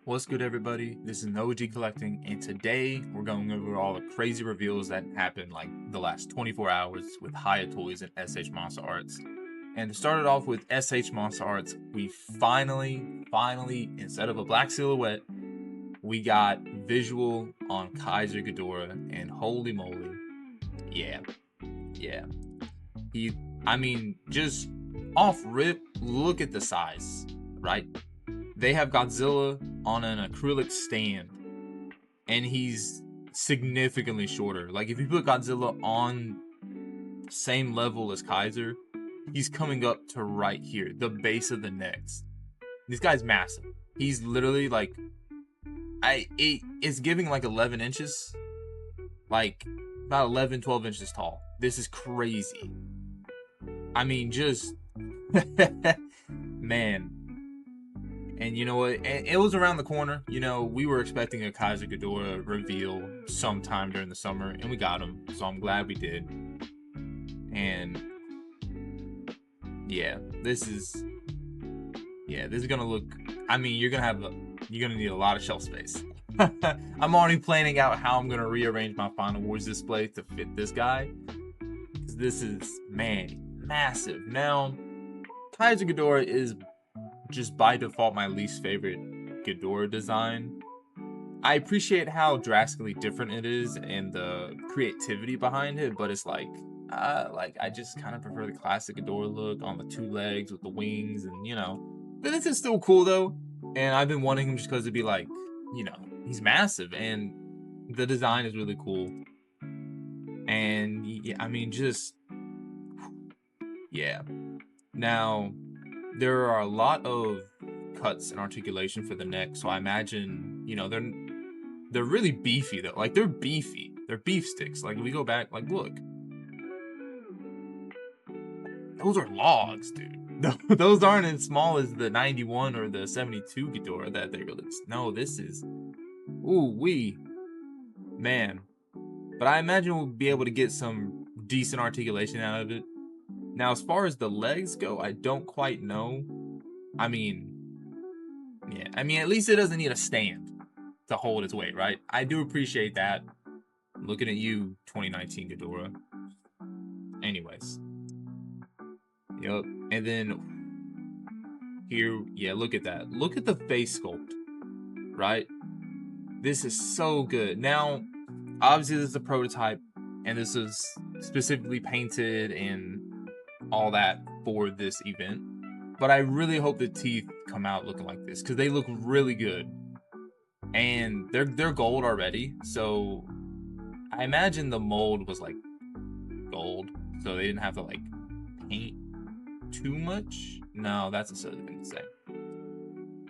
What's good, everybody? This is OG Collecting, and today we're going over all the crazy reveals that happened like the last 24 hours with Hiya Toys and SH Monsterarts. And to start it off with SH Monsterarts, we finally, instead of a black silhouette, we got visual on Kaiser Ghidorah, and holy moly, yeah. Just off rip, look at the size, right? They have Godzilla on an acrylic stand, and he's significantly shorter. Like, if you put Godzilla on same level as Kaiser, he's coming up to right here, the base of the neck. This guy's massive. He's literally like, it's giving like 11 inches, like about 11, 12 inches tall. This is crazy. I mean, just, man. And you know what? It was around the corner. You know, we were expecting a Kaiser Ghidorah reveal sometime during the summer, and we got him. So I'm glad we did. And yeah, this is gonna look. I mean, you're gonna need a lot of shelf space. I'm already planning out how I'm gonna rearrange my Final Wars display to fit this guy. This is, man, massive. Now, Kaiser Ghidorah is just by default my least favorite Ghidorah design. I appreciate how drastically different it is and the creativity behind it, but it's like I just kind of prefer the classic Ghidorah look on the two legs with the wings, and you know. But this is still cool though, and I've been wanting him just because it'd be like, you know, he's massive and the design is really cool. And yeah, I mean, just yeah. Now, there are a lot of cuts and articulation for the neck, so I imagine, you know, they're really beefy though. Like, they're beefy. They're beef sticks. Like, if we go back, like, look. Those are logs, dude. Those aren't as small as the 91 or the 72 Ghidorah that they released. No, this is, ooh wee, man. But I imagine we'll be able to get some decent articulation out of it. Now, as far as the legs go, I don't quite know. I mean, yeah. I mean, at least it doesn't need a stand to hold its weight, right? I do appreciate that. I'm looking at you, 2019 Ghidorah. Anyways. Yup. And then here, yeah, look at that. Look at the face sculpt, right? This is so good. Now, obviously, this is a prototype, and this is specifically painted and all that for this event. But I really hope the teeth come out looking like this, because they look really good. And they're gold already, so I imagine the mold was like gold, so they didn't have to like paint too much. No, that's a silly thing to say.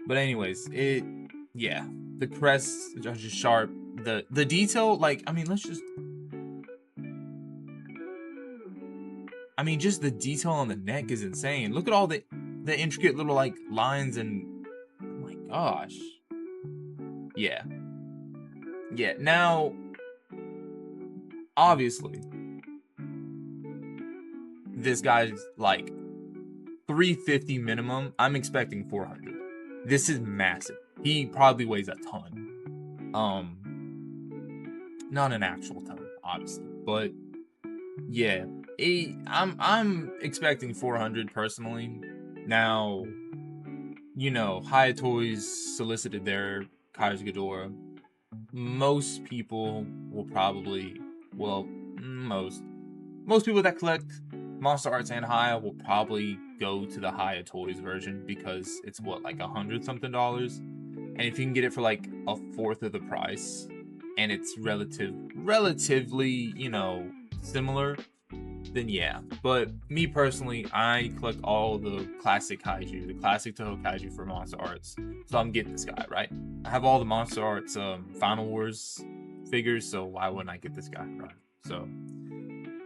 But anyways, yeah, the crests are just sharp. The detail, like, I mean, just the detail on the neck is insane. Look at all the intricate little like lines, and oh my gosh. Yeah. Now, obviously, this guy's like 350 minimum. I'm expecting 400. This is massive. He probably weighs a ton. Not an actual ton, obviously, but yeah, I'm expecting 400 personally. Now, you know, Hiya Toys solicited their Kaiser Ghidorah. Most people will probably, well, most people that collect Monsterarts and Hiya will probably go to the Hiya Toys version, because it's what, like $100 something, and if you can get it for like a fourth of the price, and it's relatively, you know, similar, then yeah. But me personally, I collect all the classic kaiju, the classic Toho kaiju for Monsterarts, so I'm getting this guy, right? I have all the Monsterarts Final Wars figures, so why wouldn't I get this guy, right? So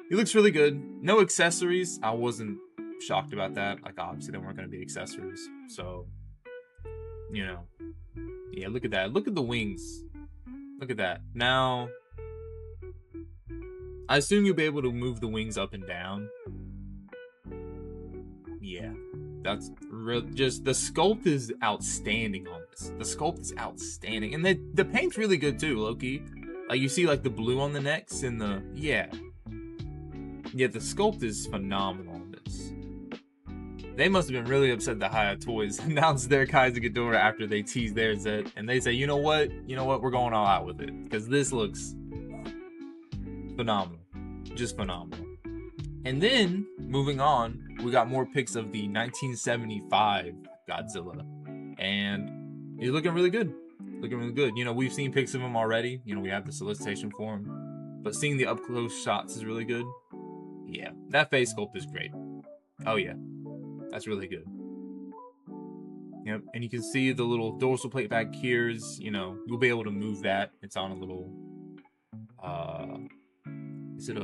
he looks really good. No accessories. I wasn't shocked about that. Like, obviously there weren't going to be accessories, so you know, yeah. Look at that. Look at the wings. Look at that. Now, I assume you'll be able to move the wings up and down. Yeah. That's real. Just the sculpt is outstanding on this. The sculpt is outstanding, and the paint's really good too, Loki. Like you see, like the blue on the necks and the yeah. The sculpt is phenomenal on this. They must have been really upset that Hiya Toys announced their Kaiser Ghidorah after they teased their Zet, and they say, you know what, we're going all out with it because this looks phenomenal, just phenomenal. And then moving on, we got more pics of the 1975 Godzilla, and he's looking really good. Looking really good. You know, we've seen pics of him already. You know, we have the solicitation for him, but seeing the up close shots is really good. Yeah, that face sculpt is great. Oh yeah, that's really good. Yep, and you can see the little dorsal plate back here is, you know, you'll be able to move that. It's on a little, is it a,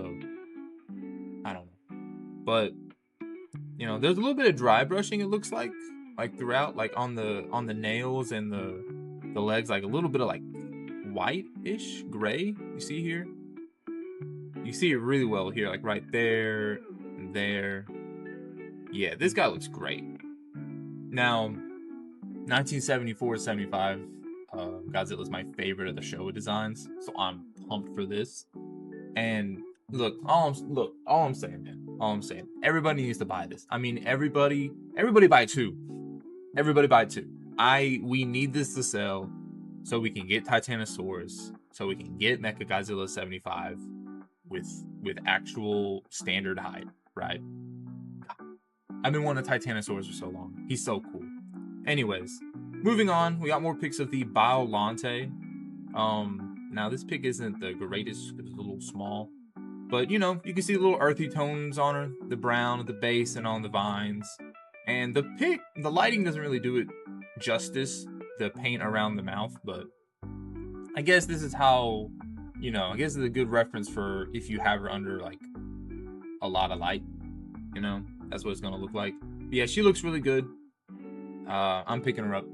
I don't know. But, you know, there's a little bit of dry brushing, it looks like throughout, like on the nails and the legs, like a little bit of like white-ish gray, you see here? You see it really well here, like right there and there. Yeah, this guy looks great. Now, 1974-75, Godzilla is my favorite of the Showa designs, so I'm pumped for this. And look, all I'm saying, man, everybody needs to buy this. I mean, everybody buy two. Everybody buy two. We need this to sell, so we can get Titanosaurus, so we can get Mechagodzilla 75 with actual standard height, right? I've been wanting a Titanosaurus for so long. He's so cool. Anyways, moving on, we got more pics of the Biolante. Now this pic isn't the greatest, it's a little small, but you know, you can see the little earthy tones on her, the brown at the base and on the vines. And the pic, the lighting doesn't really do it justice, the paint around the mouth, but I guess this is how, you know, I guess it's a good reference for if you have her under like a lot of light, you know, that's what it's gonna look like. But yeah, she looks really good. I'm picking her up,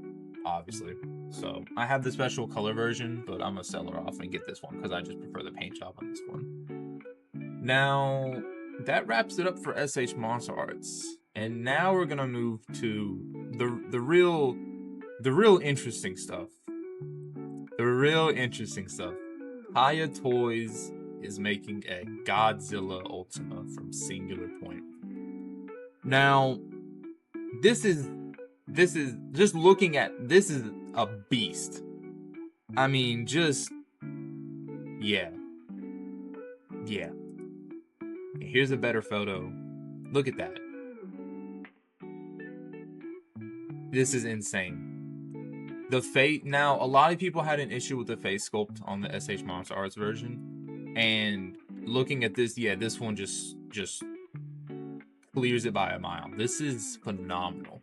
obviously. So I have the special color version, but I'm gonna sell her off and get this one because I just prefer the paint job on this one. Now that wraps it up for SH Monsterarts, and now we're gonna move to the real interesting stuff. The real interesting stuff. Hiya Toys is making a Godzilla Ultima from Singular Point. Now, this is just looking at this is a beast. I mean, just yeah. Here's a better photo. Look at that. This is insane. The face, now a lot of people had an issue with the face sculpt on the SH Monsterarts version, and looking at this, yeah, this one just clears it by a mile. This is phenomenal.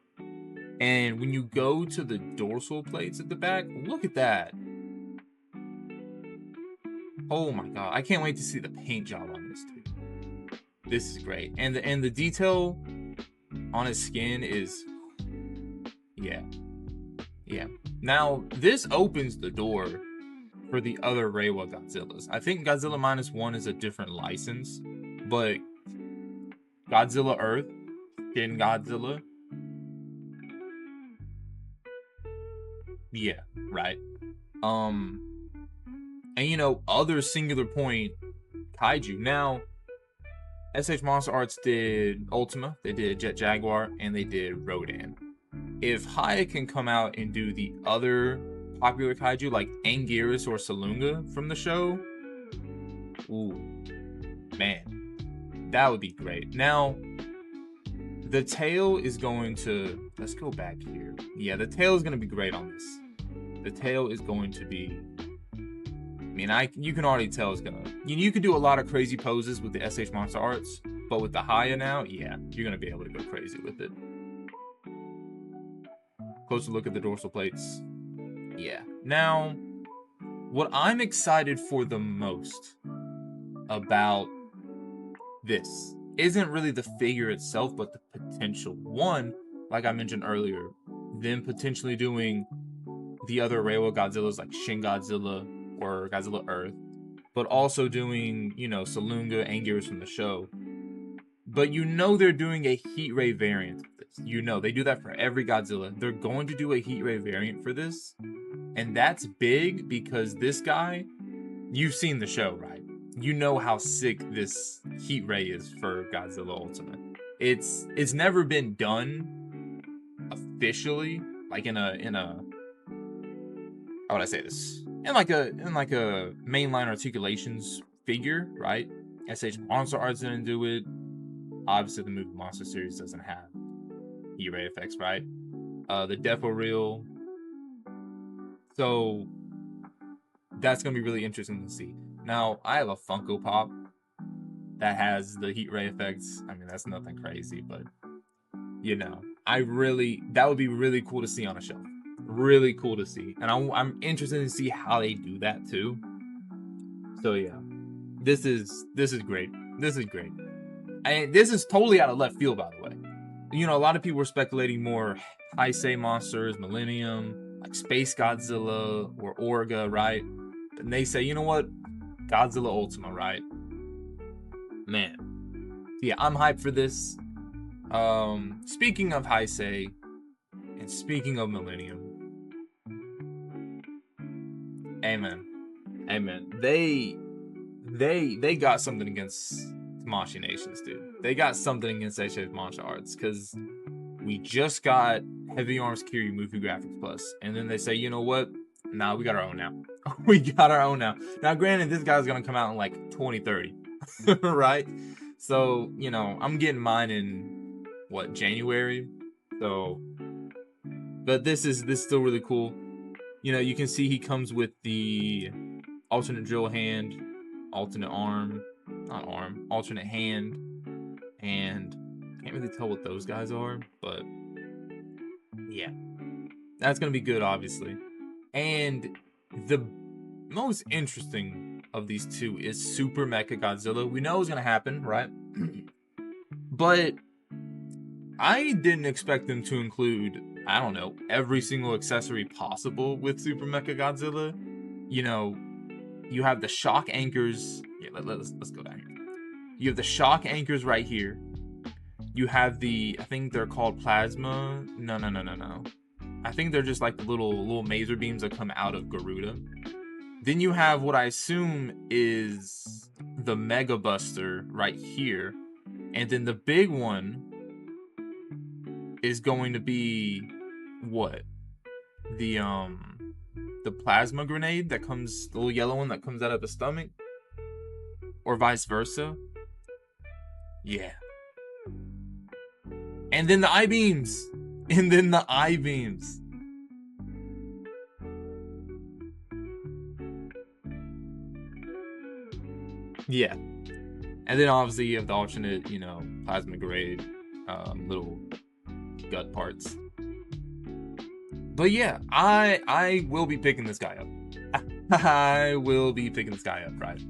And when you go to the dorsal plates at the back, look at that. Oh my god, I can't wait to see the paint job on this dude. This is great. And the detail on his skin is yeah. Now, this opens the door for the other Reiwa Godzillas. I think Godzilla -1 is a different license, but Godzilla Earth, Shin Godzilla, yeah, right. And you know, other Singular Point kaiju. Now, SH Monsterarts did Ultima, they did Jet Jaguar, and they did Rodan. If Hiya can come out and do the other popular kaiju like Anguirus or Salunga from the show, ooh, man, that would be great. Now, the tail is going to, let's go back here. Yeah, the tail is going to be great on this. The tail is going to be, I mean, you can already tell it's gonna, you can do a lot of crazy poses with the SH Monsterarts, but with the Hiya now, yeah, you're gonna be able to go crazy with it. Closer look at the dorsal plates. Yeah. Now, what I'm excited for the most about this isn't really the figure itself, but the potential. One, like I mentioned earlier, them potentially doing the other Reiwa Godzillas like Shin Godzilla or Godzilla Earth, but also doing, you know, Salunga, Anguirus from the show. But you know they're doing a heat ray variant of this. You know, they do that for every Godzilla. They're going to do a heat ray variant for this. And that's big because this guy, you've seen the show, right? You know how sick this heat ray is for Godzilla Ultimate. It's never been done officially, like in a how would I say this? In like a mainline articulations figure, right? Monsterarts didn't do it. Obviously, the movie Monster series doesn't have heat ray effects, right? The Defo Reel. So that's gonna be really interesting to see. Now, I have a Funko Pop that has the heat ray effects. I mean, that's nothing crazy, but you know, that would be really cool to see on a shelf. Really cool to see, and I'm interested to see how they do that too. So yeah, this is great. This is great. And this is totally out of left field, by the way. You know, a lot of people were speculating more Heisei monsters, Millennium, like Space Godzilla or Orga, right? And they say, you know what? Godzilla Ultima, right? Man. Yeah, I'm hyped for this. Speaking of Heisei, and speaking of Millennium, amen. They got something against Tamashii Nations, dude. They got something against Monsterarts because we just got Heavy Arms Kiryu Movie Graphics Plus, and then they say, you know what? Nah, we got our own now. We got our own now. Now, granted, this guy's gonna come out in like 2030, right? So, you know, I'm getting mine in what, January? So, but this is still really cool. You know, you can see he comes with the alternate drill hand, alternate arm, not arm, alternate hand, and can't really tell what those guys are, but yeah, that's gonna be good, obviously. And the most interesting of these two is Super Mecha Godzilla. We know it's gonna happen, right? But I didn't expect them to include, I don't know, every single accessory possible with Super Mecha Godzilla. You know, you have the shock anchors. Yeah, let's go down here. You have the shock anchors right here. You have the, I think they're called plasma. No. I think they're just like the little maser beams that come out of Garuda. Then you have what I assume is the Mega Buster right here. And then the big one is going to be what? The plasma grenade that comes, the little yellow one that comes out of the stomach, or vice versa. Yeah. And then the I-beams. Yeah. And then obviously you have the alternate, you know, plasma grade, little gut parts. But yeah, I will be picking this guy up. I will be picking this guy up, right?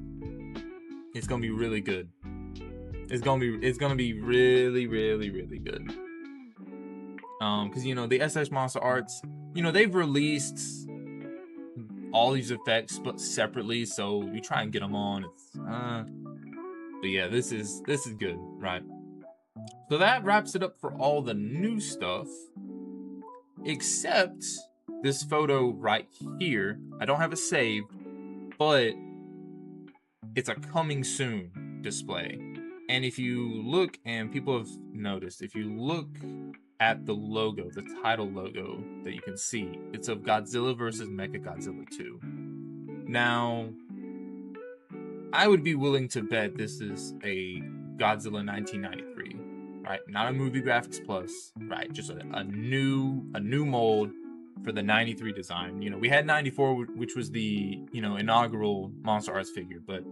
It's gonna be really good. It's gonna be really, really, really good. Because you know the Monsterarts, you know they've released all these effects but separately, so we try and get them on. But yeah, this is good, right? So that wraps it up for all the new stuff, except this photo right here. I don't have it saved, but it's a coming soon display. And if you look, and people have noticed, if you look at the logo, the title logo that you can see, it's of Godzilla vs. Mechagodzilla 2. Now, I would be willing to bet this is a Godzilla 1993, right? Not a movie graphics plus, right? Just a new mold for the 93 design. You know, we had 94, which was the, you know, inaugural Monsterarts figure, but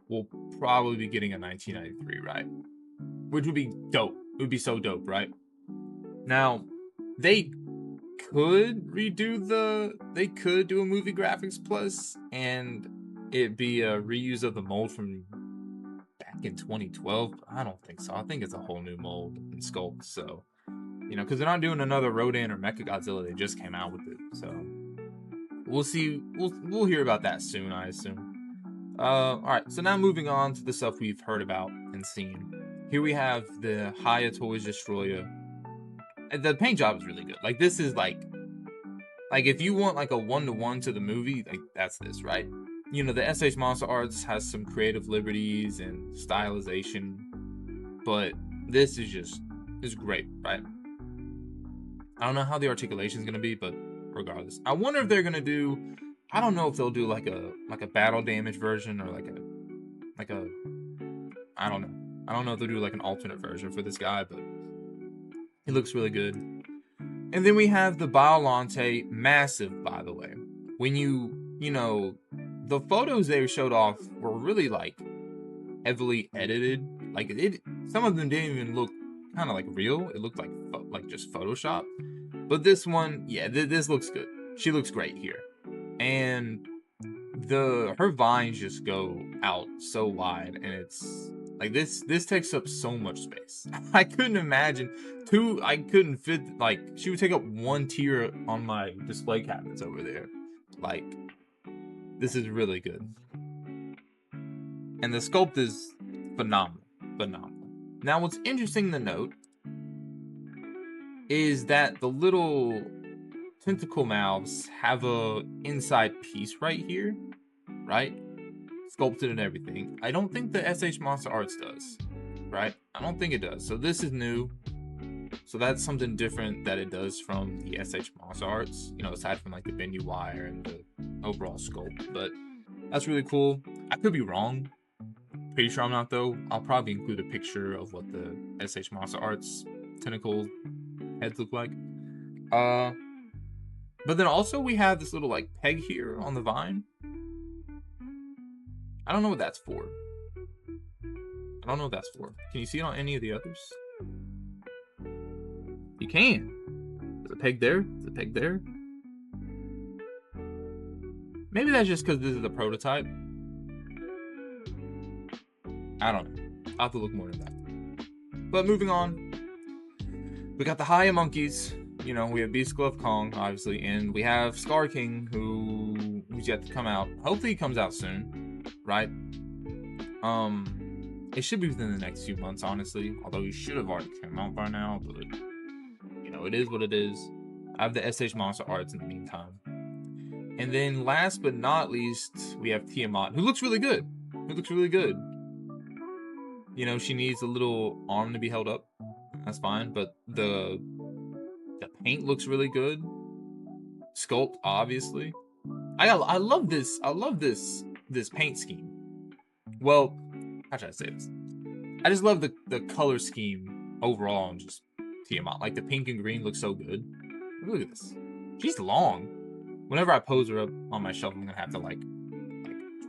we'll probably be getting a 1993, right? Which would be dope. It would be so dope, right? Now, they could do a movie graphics plus and it be a reuse of the mold from back in 2012. I don't think so. I think it's a whole new mold and sculpt. So, you know, because they're not doing another Rodan or Mechagodzilla. They just came out with it. So we'll see. We'll hear about that soon, I assume. All right. So now moving on to the stuff we've heard about and seen. Here we have the Hiya Toys Destroyer. The paint job is really good. Like, this is like if you want like a 1-to-1 to the movie, like that's this, right? You know, the SH Monsterarts has some creative liberties and stylization, but this is great, right? I don't know how the articulation is gonna be, but regardless, I wonder if they're gonna do. I don't know if they'll do like a battle damage version or like a I don't know. I don't know if they'll do like an alternate version for this guy, but he looks really good. And then we have the Biolante, massive, by the way. When you know, the photos they showed off were really like heavily edited. Like some of them didn't even look kind of like real. It looked like just Photoshop. But this one, yeah, this looks good. She looks great here, and her vines just go out so wide, and it's like this takes up so much space. I couldn't imagine I couldn't fit, like, she would take up 1 tier on my display cabinets over there. Like, this is really good. And the sculpt is phenomenal. Now, what's interesting to note is that the little tentacle mouths have a inside piece right here, right? Sculpted and everything. I don't think the SH Monsterarts does, right? I don't think it does. So this is new. So that's something different that it does from the SH Monsterarts, you know, aside from like the bendy wire and the overall sculpt. But that's really cool. I could be wrong. Pretty sure I'm not, though. I'll probably include a picture of what the SH Monsterarts tentacle heads look like. But then also we have this little like peg here on the vine. I don't know what that's for. Can you see it on any of the others? You can. There's a peg there. There's a peg there. Maybe that's just because this is a prototype. I don't know. I'll have to look more into that. But moving on. We got the Hiya monkeys. You know, we have Beast Glove Kong, obviously, and we have Scar King, who's yet to come out. Hopefully he comes out soon, right? It should be within the next few months, honestly. Although he should have already come out by now, but you know, it is what it is. I have the SH Monsterarts in the meantime. And then last but not least, we have Tiamat, who looks really good. You know, she needs a little arm to be held up. That's fine, but the paint looks really good. Sculpt, obviously. I love this. I love this paint scheme. Well, how should I say this? I just love the color scheme overall and just Tiamat. Like the pink and green looks so good. Look at this. She's long. Whenever I pose her up on my shelf, I'm gonna have to like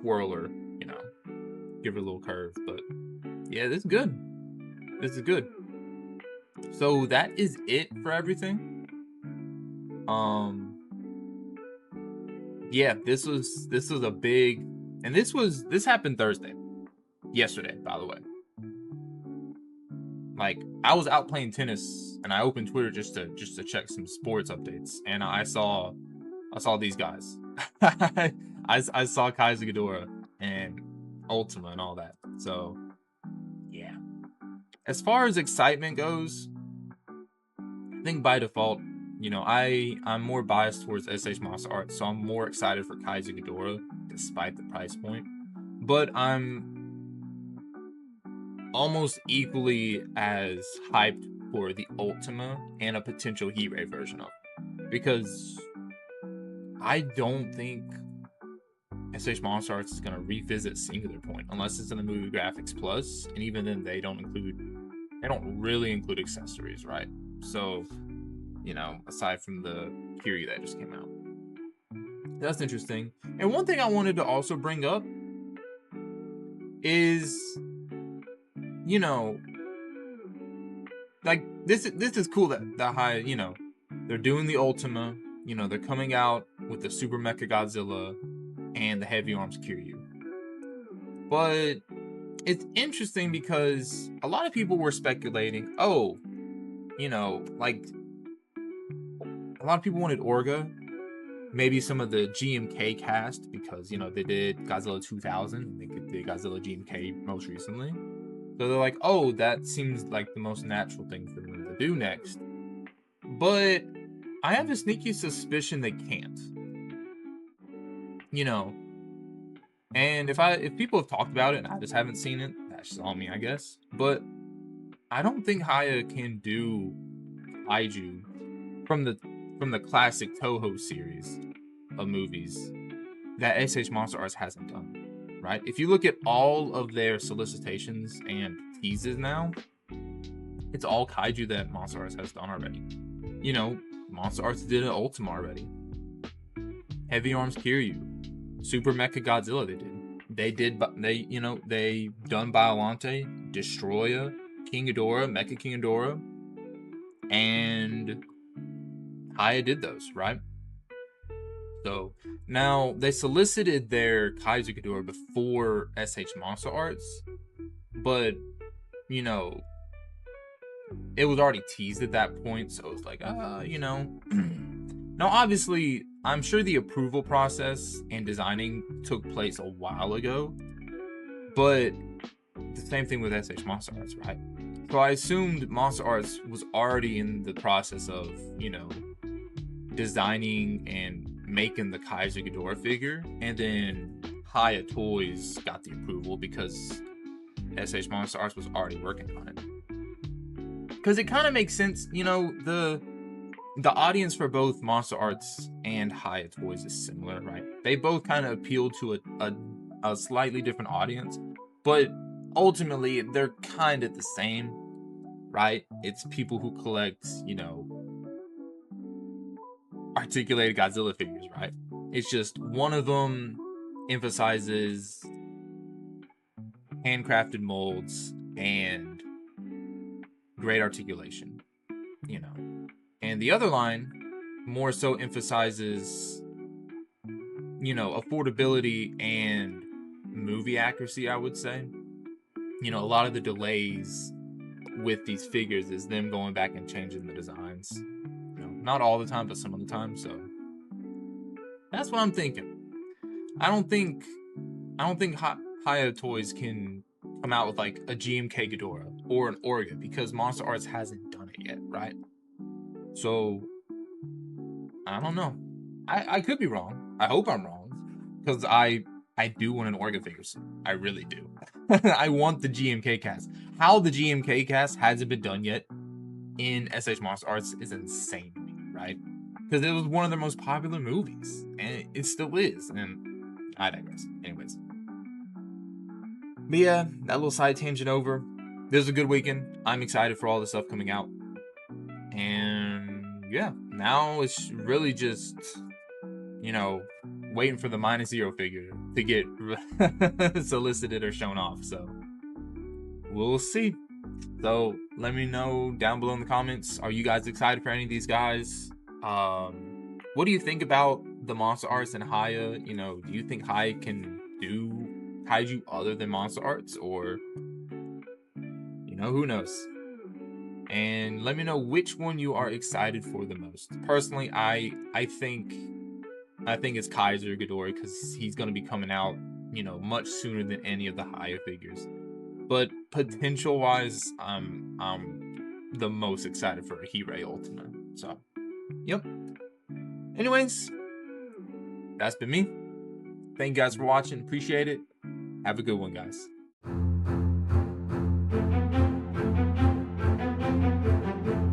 twirl her, you know, give her a little curve. But yeah, this is good. So that is it for everything. Yeah, this was a big, and this happened Thursday. Yesterday, by the way. Like, I was out playing tennis and I opened Twitter just to check some sports updates, and I saw these guys. I saw Kaiser Ghidorah and Ultima and all that. So yeah. As far as excitement goes, I think by default, you know, I'm more biased towards SH Monsterarts, so I'm more excited for Kaiser Ghidorah despite the price point. But I'm almost equally as hyped for the Ultima and a potential Heat-Ray version of it. Because I don't think SH Monsterarts is going to revisit Singular Point unless it's in the Movie Graphics Plus, and even then they don't really include accessories, right? So, you know, aside from the Kiryu that just came out. That's interesting. And one thing I wanted to also bring up is, you know, like this is cool that the high, you know, they're doing the Ultima, you know, they're coming out with the Super Mecha Godzilla and the Heavy Arms Kiryu. But it's interesting because a lot of people were speculating, oh, you know, like a lot of people wanted Orga, maybe some of the GMK cast, because, you know, they did Godzilla 2000 and they did Godzilla GMK most recently. So they're like, oh, that seems like the most natural thing for them to do next. but I have a sneaky suspicion they can't. You know, and if people have talked about it and I just haven't seen it, that's just on me, I guess. But I don't think Hiya can do kaiju from the classic Toho series of movies that SH Monster Arts hasn't done, right? If you look at all of their solicitations and teases now, it's all kaiju that Monster Arts has done already. You know, Monster Arts did an Ultima already. Heavy Arms Kiryu, Super Mecha Godzilla they done Biollante, Destroya, King Ghidorah, Mecha King Ghidorah, and Hiya did those, right? So now they solicited their Kaiju Ghidorah before SH Monster Arts, but you know, it was already teased at that point, so it was like, you know. Now, obviously, I'm sure the approval process and designing took place a while ago, but the same thing with SH Monster Arts, right? So I assumed Monster Arts was already in the process of, you know, designing and making the Kaiju Ghidorah figure, and then Hiya Toys got the approval because SH Monster Arts was already working on it. Because it kind of makes sense, you know, the audience for both Monster Arts and Hiya Toys is similar, right? They both kind of appeal to a slightly different audience, but ultimately they're kind of the same, right? It's people who collect, you know, articulated Godzilla figures, right? It's just one of them emphasizes handcrafted molds and great articulation, you know. And the other line more so emphasizes, you know, affordability and movie accuracy, I would say. You know, a lot of the delays with these figures is them going back and changing the designs. You know, not all the time, but some of the time. So that's what I'm thinking. I don't think Hiya Toys can come out with like a GMK Ghidorah or an Orga because Monster Arts hasn't done it yet, right? So I don't know. I could be wrong. I hope I'm wrong because I do want an Orga figure soon. I really do. I want the GMK cast. How the GMK cast hasn't been done yet in SH Monster Arts is insane to me, right? Because it was one of their most popular movies, and it still is. And I digress. Anyways. But yeah, that little side tangent over. This is a good weekend. I'm excited for all the stuff coming out. And yeah, now it's really just, you know, waiting for the -0 figure to get solicited or shown off. So we'll see. So let me know down below in the comments. Are you guys excited for any of these guys? What do you think about the Monster Arts and Hiya? You know, do you think Hiya can do kaiju other than Monster Arts, or you know, who knows? And let me know which one you are excited for the most. Personally, I think it's Kaiser Ghidorah because he's gonna be coming out, you know, much sooner than any of the Hiya figures. But potential wise, I'm the most excited for a He-Ray Ultima. So, yep. Anyways, that's been me. Thank you guys for watching. Appreciate it. Have a good one, guys.